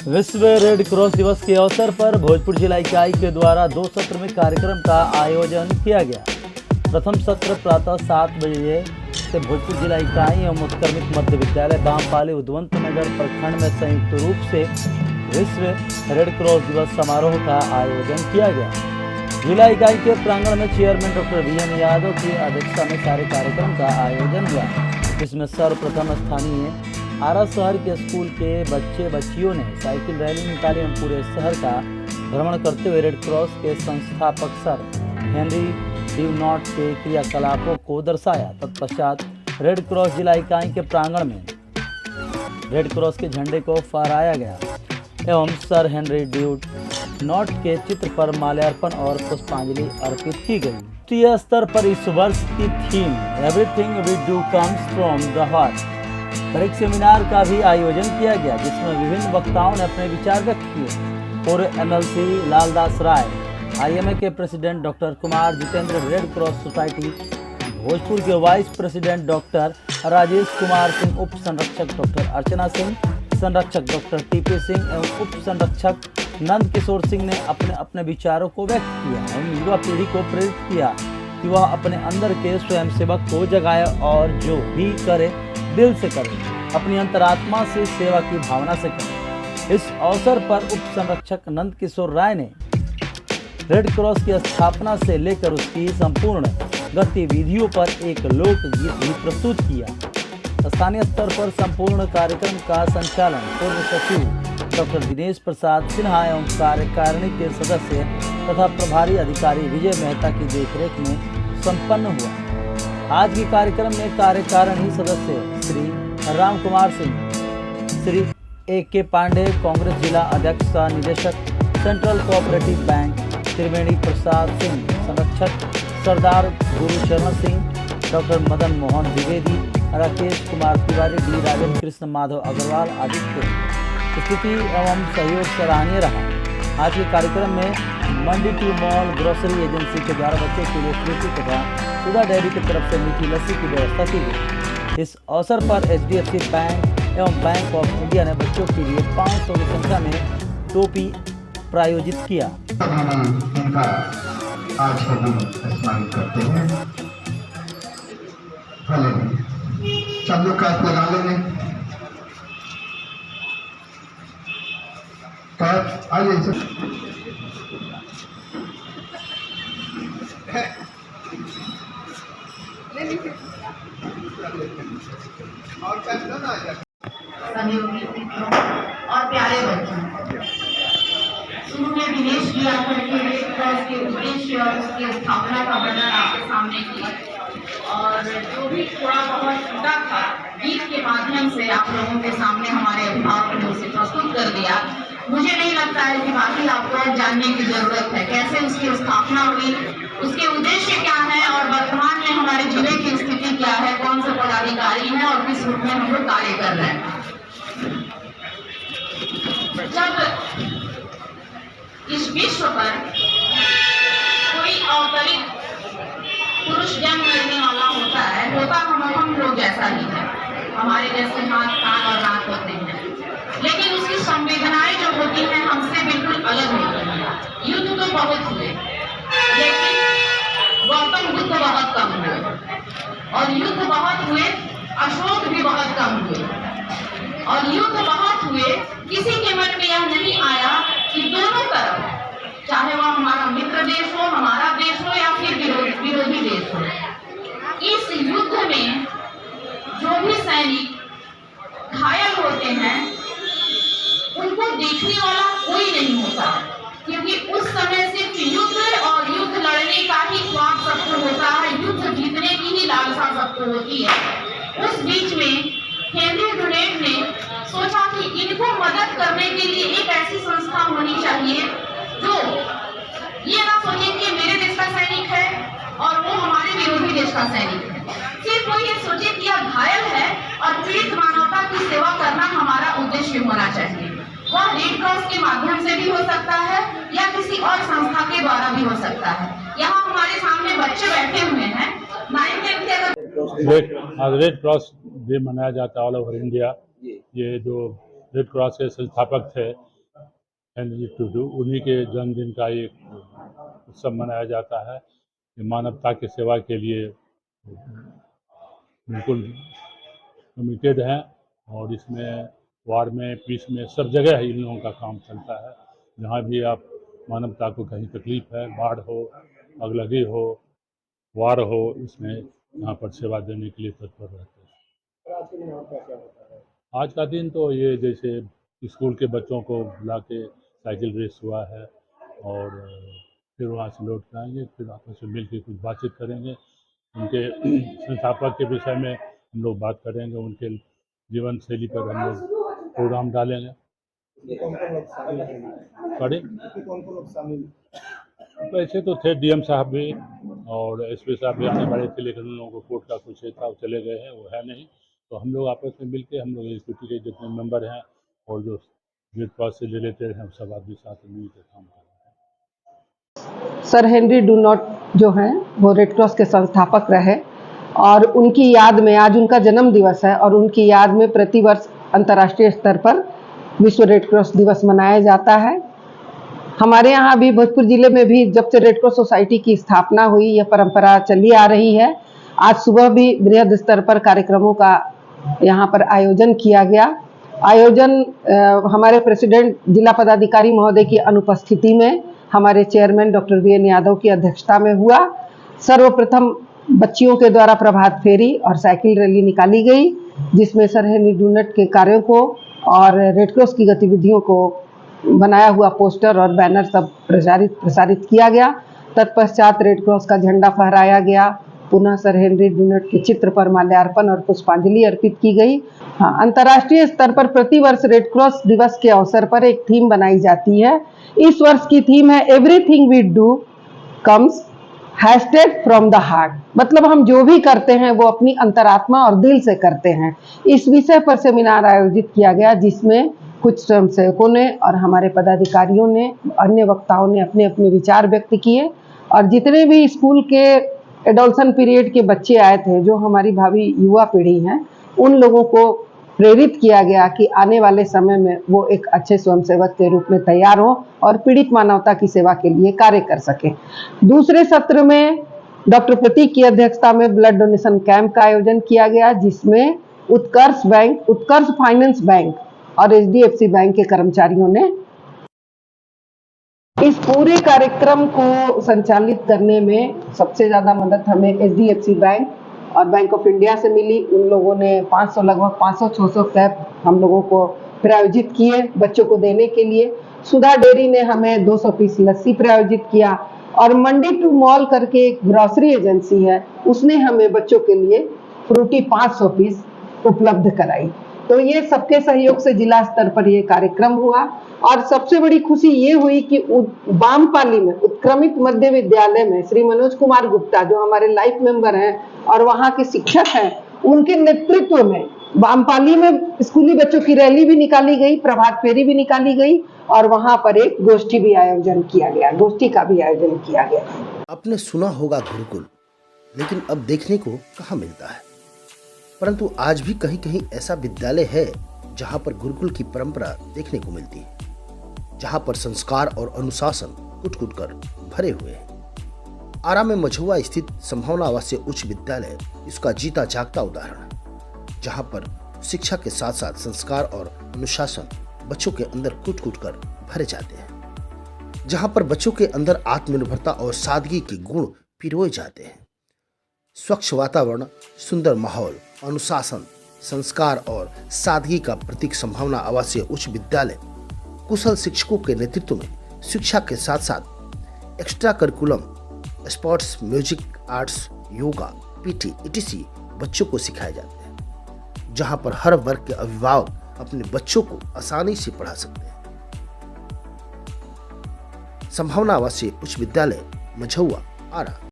विश्व red cross दिवस के अवसर पर भोजपुर जिला इकाई के द्वारा 2 सत्र में कार्यक्रम का आयोजन किया गया। प्रथम सत्र प्रातः 7 बजे से भोजपुर जिला इकाई एवं उत्क्रमित मध्य विद्यालय बामपाली उद्वंत नगर प्रखंड में संयुक्त रूप से विश्व रेड क्रॉस दिवस समारोह का आयोजन किया गया। जिला इकाई के प्रांगण में चेयरमैन डॉक्टर वी.एम. यादव की अध्यक्षता में सारे कार्यक्रम का आयोजन हुआ, जिसमें सर्वप्रथम स्थानीय आरा शहर के स्कूल के बच्चे बच्चियों ने साइकिल रैली निकाली एवं पूरे शहर का भ्रमण करते हुए रेड क्रॉस के संस्थापक सर हेनरी ड्यूनॉट के क्रियाकलापों को दर्शाया। तत्पश्चात रेड क्रॉस जिला इकाई के प्रांगण में रेड क्रॉस के झंडे को फहराया गया एवं सर हेनरी ड्यूनॉट के चित्र पर माल्यार्पण और पुष्पांजलि अर्पित की गई। राष्ट्रीय स्तर पर इस वर्ष की theme everything we do comes from the heart पर एक सेमिनार का भी आयोजन किया गया, जिसमें विभिन्न वक्ताओं ने अपने विचार व्यक्त किए। पूर्व MLC लालदास राय, IMA के president doctor Kumar Jitendra, red cross society Bhojpur के vice president doctor Rajesh Kumar Singh, उप संरक्षक डॉक्टर अर्चना सिंह, संरक्षक डॉक्टर TP सिंह एवं उप संरक्षक नंद किशोर सिंह ने अपने अपने विचारों को व्यक्त किया एवं युवा पीढ़ी को प्रेरित किया कि वह अपने अंदर के स्वयंसेवक को जगाए और जो भी करे दिल से करें, अपनी अंतरात्मा से सेवा की भावना से करें। इस अवसर पर उप संरक्षक नंद किशोर राय ने रेड क्रॉस की स्थापना से लेकर उसकी संपूर्ण गतिविधियों पर एक लोकगीत भी प्रस्तुत किया। स्थानीय स्तर पर संपूर्ण कार्यक्रम का संचालन पूर्व सचिव डॉक्टर दिनेश प्रसाद सिन्हा एवं कार्यकारिणी के सदस्य तथा प्रभारी अधिकारी विजय मेहता की देखरेख में संपन्न हुआ। आज के कार्यक्रम में कार्यकारिणी सदस्य श्री राम कुमार सिंह, श्री A.K. पांडे, कांग्रेस जिला अध्यक्ष सह निदेशक central cooperative bank Triveni Prasad Singh, संरक्षक सरदार गुरुचरण सिंह, डॉक्टर मदन मोहन द्विवेदी, राकेश कुमार तिवारी, डी राजन कृष्ण माधव अग्रवाल आदि थे। स्थिति एवं सहयोग सराहनीय रहा। आज के कार्यक्रम में मंडी टू मॉल ग्रोसरी एजेंसी के द्वारा बच्चों के लिए फ्रूटी तथा सुधा डेयरी की तरफ से मीठी लस्सी की व्यवस्था की गई। इस अवसर पर HDFC बैंक एवं बैंक ऑफ इंडिया ने बच्चों के लिए 500 की संख्या में टोपी प्रायोजित किया। आज हम स्मरण करते हैं। सब लोग कैप लगा लेंगे। कैप आइए और प्यारे बच्चों, शुरू में दिनेश जी आपके रेड क्रॉस के उद्देश्य और उसकी स्थापना का वर्णन आपके सामने किया और जो भी थोड़ा बहुत छूटा था गीत के माध्यम से आप लोगों के सामने हमारे अभिभावक ने उसे प्रस्तुत कर दिया। मुझे नहीं लगता है कि बाकी आपको जानने की जरूरत है कैसे उसकी स्थापना हुई, उसके उद्देश्य क्या है और वर्तमान में हमारे जिले की स्थिति क्या है, कौन से पदाधिकारी हैं और किस रूप में हम लोग कार्य कर रहे हैं। जब इस विश्व पर कोई अवतरित पुरुष जन्म लेने वाला होता है, होता हम लोग जैसा ही है, हमारे जैसे हाथ कान और नाक होते हैं, लेकिन उसकी संवेदनाएं जो होती हैं हमसे बिल्कुल अलग होती हैं। युद्ध तो बहुत हुए, लेकिन गौतम बुद्ध बहुत कम हुए और युद्ध बहुत हुए, अशोक भी बहुत कम हुए और युद्ध बहुत हुए। किसी के मन में यह नहीं आया कि दोनों तरफ, चाहे वह हमारा मित्र देश हो, हमारा देश हो या फिर विरोधी देश हो, इस युद्ध में जो भी सैनिक घायल होते हैं उनको देखने वाला कोई नहीं होता, क्योंकि उस समय सिर्फ युद्ध और युद्ध लड़ने का ही ख्वाब सबको होता है, युद्ध जीतने की ही लालसा सबको होती है। उस बीच में हेनरी ड्यूनॉट ने सोचा कि इनको मदद करने के लिए एक ऐसी संस्था होनी चाहिए जो ये ना सोचे कि मेरे देश का सैनिक है और वो हमारे विरोधी देश का सैनिक है, सिर्फ वो ये सोचे कि यह घायल है और पीड़ित मानवता की सेवा करना हमारा उद्देश्य होना चाहिए। वह रेड क्रॉस के माध्यम से भी हो सकता है या किसी और संस्था के द्वारा भी हो सकता है। यहाँ हमारे सामने बच्चे बैठे हुए हैं, 9th 10th red cross day मनाया जाता है ऑल ओवर इंडिया। ये जो रेड क्रॉस के संस्थापक थे हेनरी टुडू, उन्हीं के जन्मदिन का एक उत्सव मनाया जाता है। ये मानवता की सेवा के लिए बिल्कुल कमिटेड हैं और इसमें वार में, पीस में, सब जगह इन लोगों का काम चलता है। जहाँ भी आप मानवता को कहीं तकलीफ है, बाढ़ हो, अगलगी हो, वार हो, इसमें यहाँ पर सेवा देने के लिए तत्पर रहते हैं। आज का दिन तो ये जैसे स्कूल के बच्चों को बुला के साइकिल रेस हुआ है और फिर वहाँ से लौट के आएंगे, फिर आपस में मिल के कुछ बातचीत करेंगे। उनके संस्थापक के विषय में हम लोग बात करेंगे, उनके जीवन शैली पर हम लोग प्रोग्राम डालेंगे। वैसे तो थे डीएम साहब भी और एसपी साहब भी आने वाले थे, लेकिन उन लोगों को कोर्ट का कुछ था, वो चले गए हैं, वो है नहीं। तो हम लोग आपस में मिलके हम लोग एग्जीक्यूटिव के जितने मेंबर हैं और जो रेड क्रॉस से रिलेटेड हैं, सब आदमी साथ में मिलकर काम कर रहे हैं। सर हेनरी डुनॉट जो हैं वो रेड क्रॉस के संस्थापक रहे और उनकी याद में आज उनका जन्म दिवस है और उनकी याद में प्रतिवर्ष अंतर्राष्ट्रीय स्तर पर विश्व रेड क्रॉस दिवस मनाया जाता है। हमारे यहाँ भी भोजपुर जिले में भी जब से रेड क्रॉस सोसाइटी की स्थापना हुई, यह परंपरा चली आ रही है। आज सुबह भी बृहद स्तर पर कार्यक्रमों का यहाँ पर आयोजन किया गया। आयोजन हमारे प्रेसिडेंट जिला पदाधिकारी महोदय की अनुपस्थिति में हमारे चेयरमैन डॉक्टर वीएन यादव की अध्यक्षता में हुआ। सर्वप्रथम बच्चियों के द्वारा प्रभात फेरी और साइकिल रैली निकाली गई, जिसमें सर हेनरी डुनॉट के कार्यों को और रेड क्रॉस की गतिविधियों को बनाया हुआ पोस्टर और बैनर सब प्रसारित किया गया। तत्पश्चात रेड क्रॉस का झंडा फहराया गया। पुनः सर हेनरी डुनॉट के चित्र पर माल्यार्पण और पुष्पांजलि अर्पित की गई। हाँ, अंतर्राष्ट्रीय स्तर पर प्रतिवर्ष रेड क्रॉस दिवस के अवसर पर एक थीम बनाई जाती है। इस वर्ष की थीम है everything we do comes #from the heart, मतलब हम जो भी करते हैं वो अपनी अंतरात्मा और दिल से करते हैं। इस विषय पर सेमिनार आयोजित किया गया, जिसमें कुछ स्वयंसेवकों ने और हमारे पदाधिकारियों ने, अन्य वक्ताओं ने अपने अपने विचार व्यक्त किए और जितने भी स्कूल के एडोलसन पीरियड के बच्चे आए थे, जो हमारी भावी युवा पीढ़ी हैं, उन लोगों को प्रेरित किया गया कि आने वाले समय में वो एक अच्छे स्वयंसेवक के रूप में तैयार हो और पीड़ित मानवता की सेवा के लिए कार्य कर सके। दूसरे सत्र में डॉक्टर प्रतीक की अध्यक्षता में ब्लड डोनेशन कैंप का आयोजन किया गया, जिसमें उत्कर्ष बैंक, उत्कर्ष फाइनेंस बैंक और एचडीएफसी बैंक के कर्मचारियों ने इस पूरे कार्यक्रम को संचालित करने में सबसे ज्यादा मदद हमें एचडीएफसी बैंक और बैंक ऑफ इंडिया से मिली। उन लोगों ने लगभग 500-600 कैप हम लोगों को प्रायोजित किए बच्चों को देने के लिए। सुधा डेयरी ने हमें 200 पीस लस्सी प्रायोजित किया और मंडी टू मॉल करके एक ग्रोसरी एजेंसी है, उसने हमें बच्चों के लिए फ्रूटी 500 पीस उपलब्ध कराई। तो ये सबके सहयोग से जिला स्तर पर ये कार्यक्रम हुआ और सबसे बड़ी खुशी ये हुई कि बामपाली में उत्क्रमित मध्य विद्यालय में श्री मनोज कुमार गुप्ता, जो हमारे लाइफ मेंबर हैं और वहाँ के शिक्षक हैं, उनके नेतृत्व में बामपाली में स्कूली बच्चों की रैली भी निकाली गई, प्रभात फेरी भी निकाली गई और वहाँ पर एक गोष्ठी भी आयोजन किया गया, गोष्ठी का भी आयोजन किया गया। आपने सुना होगा गुरुकुल, लेकिन अब देखने को कहाँ मिलता है। परंतु आज भी कहीं कहीं ऐसा विद्यालय है जहाँ पर गुरुकुल की परंपरा देखने को मिलती है, जहाँ पर संस्कार और अनुशासन कुट-कुट कर भरे हुए हैं। आरा में मझुआ स्थित संभावना आवासीय उच्च विद्यालय इसका जीता जागता उदाहरण है, जहाँ पर शिक्षा के साथ साथ संस्कार और अनुशासन बच्चों के अंदर कुट-कुट कर भरे जाते हैं, जहाँ पर बच्चों के अंदर आत्मनिर्भरता और सादगी के गुण पिरोए जाते हैं। स्वच्छ वातावरण, सुंदर माहौल, अनुशासन, संस्कार और सादगी का प्रतीक संभावना आवासीय उच्च विद्यालय कुशल शिक्षकों के नेतृत्व में शिक्षा के साथ साथ extra curriculum, sports, music, arts, yoga, PT etc बच्चों को सिखाए जाते हैं, जहां पर हर वर्ग के अभिभावक अपने बच्चों को आसानी से पढ़ा सकते हैं। संभावना आवासीय उच्च विद्यालय मझुआ, आरा।